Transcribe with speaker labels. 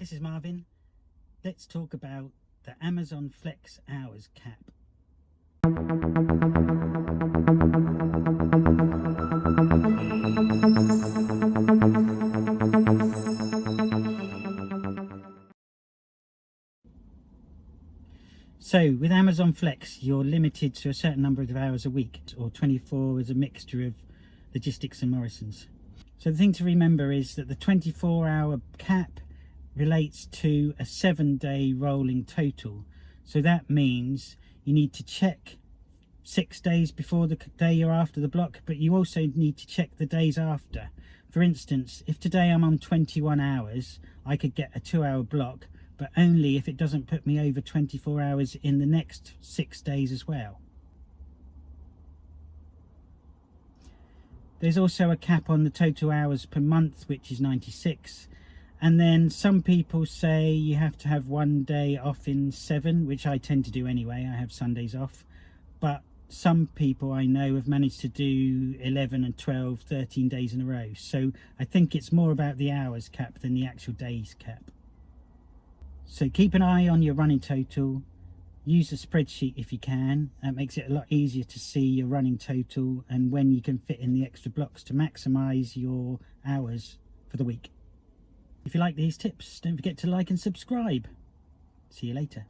Speaker 1: This is Marvin. Let's talk about the Amazon Flex Hours cap. So with Amazon Flex, you're limited to a certain number of hours a week, or 24 is a mixture of logistics and Morrisons. So the thing to remember is that the 24-hour cap relates to a 7-day rolling total. So that means you need to check 6 days before the day you're after the block, but you also need to check the days after. For instance, if today I'm on 21 hours, I could get a 2-hour block, but only if it doesn't put me over 24 hours in the next 6 days as well. There's also a cap on the total hours per month, which is 96. And then some people say you have to have 1 day off in 7, which I tend to do anyway. I have Sundays off. But some people I know have managed to do 11 and 12, 13 days in a row. So I think it's more about the hours cap than the actual days cap. So keep an eye on your running total. Use a spreadsheet if you can. That makes it a lot easier to see your running total and when you can fit in the extra blocks to maximize your hours for the week. If you like these tips, don't forget to like and subscribe. See you later.